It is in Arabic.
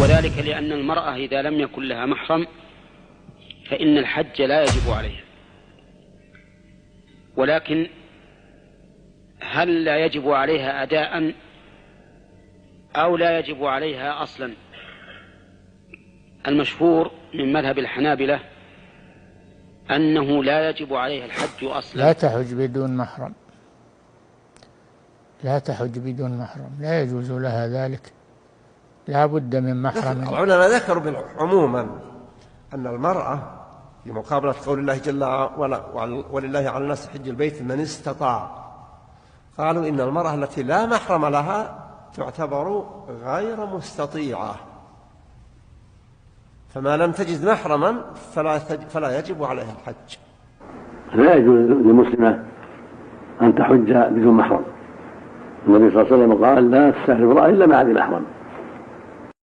وذلك لأن المرأة إذا لم يكن لها محرم فإن الحج لا يجب عليها. ولكن هل لا يجب عليها أداء أو لا يجب عليها أصلا؟ المشهور من مذهب الحنابلة أنه لا يجب عليها الحج أصلا. لا تحج بدون محرم، لا تحج بدون محرم، لا يجوز لها ذلك، لا بد من محرم. العلماء ذكروا عموما أن المرأة في مقابلة قول الله جل وعلا ولله على الناس حج البيت من استطاع، قالوا إن المرأة التي لا محرم لها تعتبر غير مستطيعة، فما لم تجد محرما فلا يجب عليها الحج. لا يجوز للمسلمة أن تحج بدون محرم. النبي صلى الله عليه وسلم قال لا تسافر امرأة إلا مع ذي محرم.